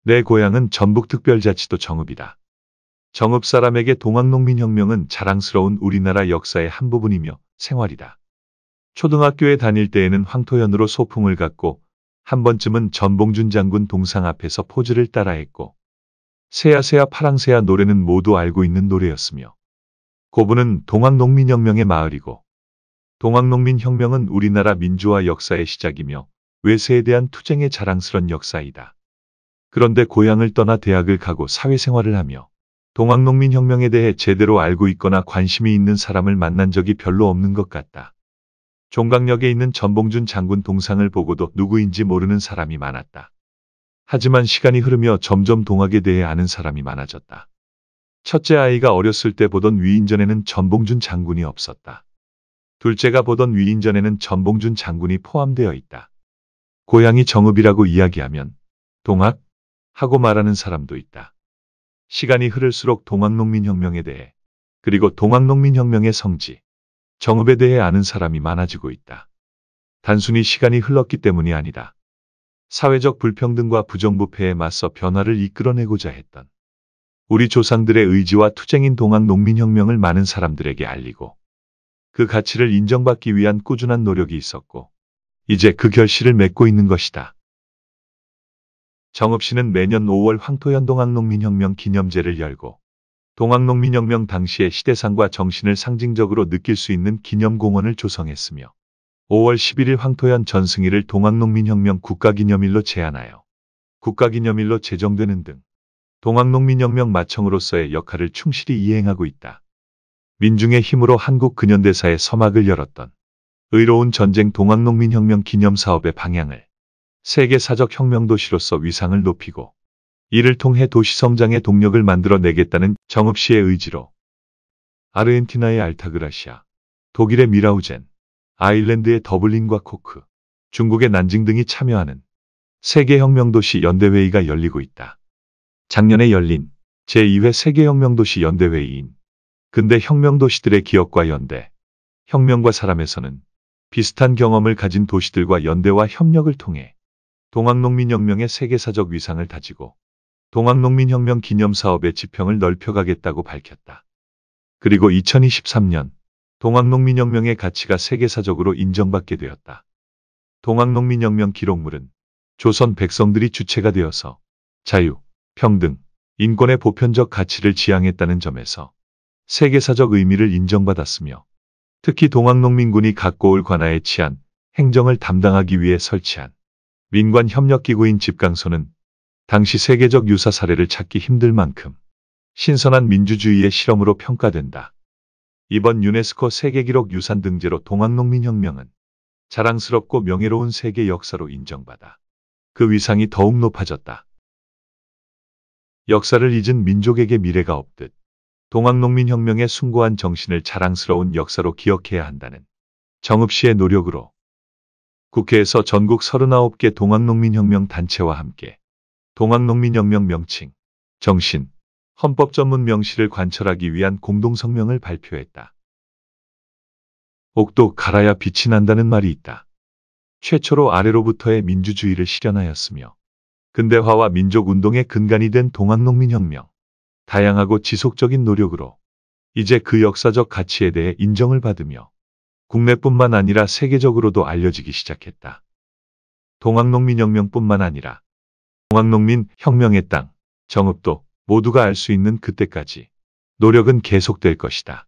내 고향은 전북특별자치도 정읍이다. 정읍 사람에게 동학농민혁명은 자랑스러운 우리나라 역사의 한 부분이며 생활이다. 초등학교에 다닐 때에는 황토현으로 소풍을 갔고 한 번쯤은 전봉준 장군 동상 앞에서 포즈를 따라했고 새야새야 파랑새야 노래는 모두 알고 있는 노래였으며 고부는 동학농민혁명의 마을이고 동학농민혁명은 우리나라 민주화 역사의 시작이며 외세에 대한 투쟁의 자랑스런 역사이다. 그런데 고향을 떠나 대학을 가고 사회생활을 하며 동학농민혁명에 대해 제대로 알고 있거나 관심이 있는 사람을 만난 적이 별로 없는 것 같다. 종각역에 있는 전봉준 장군 동상을 보고도 누구인지 모르는 사람이 많았다. 하지만 시간이 흐르며 점점 동학에 대해 아는 사람이 많아졌다. 첫째 아이가 어렸을 때 보던 위인전에는 전봉준 장군이 없었다. 둘째가 보던 위인전에는 전봉준 장군이 포함되어 있다. 고향이 정읍이라고 이야기하면 동학? 하고 말하는 사람도 있다. 시간이 흐를수록 동학농민혁명에 대해 그리고 동학농민혁명의 성지, 정읍에 대해 아는 사람이 많아지고 있다. 단순히 시간이 흘렀기 때문이 아니다. 사회적 불평등과 부정부패에 맞서 변화를 이끌어내고자 했던 우리 조상들의 의지와 투쟁인 동학농민혁명을 많은 사람들에게 알리고 그 가치를 인정받기 위한 꾸준한 노력이 있었고 이제 그 결실을 맺고 있는 것이다. 정읍시는 매년 5월 황토현 동학농민혁명 기념제를 열고 동학농민혁명 당시의 시대상과 정신을 상징적으로 느낄 수 있는 기념공원을 조성했으며 5월 11일 황토현 전승일을 동학농민혁명 국가기념일로 제안하여 국가기념일로 제정되는 등 동학농민혁명 마청으로서의 역할을 충실히 이행하고 있다. 민중의 힘으로 한국 근현대사의 서막을 열었던 의로운 전쟁 동학농민혁명 기념사업의 방향을 세계사적 혁명도시로서 위상을 높이고 이를 통해 도시성장의 동력을 만들어내겠다는 정읍시의 의지로 아르헨티나의 알타그라시아, 독일의 미라우젠, 아일랜드의 더블린과 코크, 중국의 난징 등이 참여하는 세계혁명도시 연대회의가 열리고 있다. 작년에 열린 제2회 세계혁명도시 연대회의인 근대 혁명도시들의 기억과 연대, 혁명과 사람에서는 비슷한 경험을 가진 도시들과 연대와 협력을 통해 동학농민혁명의 세계사적 위상을 다지고 동학농민혁명 기념사업의 지평을 넓혀가겠다고 밝혔다. 그리고 2023년 동학농민혁명의 가치가 세계사적으로 인정받게 되었다. 동학농민혁명 기록물은 조선 백성들이 주체가 되어서 자유, 평등, 인권의 보편적 가치를 지향했다는 점에서 세계사적 의미를 인정받았으며 특히 동학농민군이 각고을 관하에 치안, 행정을 담당하기 위해 설치한 민관협력기구인 집강소는 당시 세계적 유사 사례를 찾기 힘들 만큼 신선한 민주주의의 실험으로 평가된다. 이번 유네스코 세계기록 유산 등재로 동학농민혁명은 자랑스럽고 명예로운 세계 역사로 인정받아 그 위상이 더욱 높아졌다. 역사를 잊은 민족에게 미래가 없듯 동학농민혁명의 숭고한 정신을 자랑스러운 역사로 기억해야 한다는 정읍시의 노력으로 국회에서 전국 39개 동학농민혁명 단체와 함께 동학농민혁명 명칭, 정신, 헌법 전문 명시를 관철하기 위한 공동성명을 발표했다. 옥도 갈아야 빛이 난다는 말이 있다. 최초로 아래로부터의 민주주의를 실현하였으며 근대화와 민족운동의 근간이 된 동학농민혁명, 다양하고 지속적인 노력으로 이제 그 역사적 가치에 대해 인정을 받으며 국내뿐만 아니라 세계적으로도 알려지기 시작했다. 동학농민혁명뿐만 아니라 동학농민 혁명의 땅, 정읍도 모두가 알 수 있는 그때까지 노력은 계속될 것이다.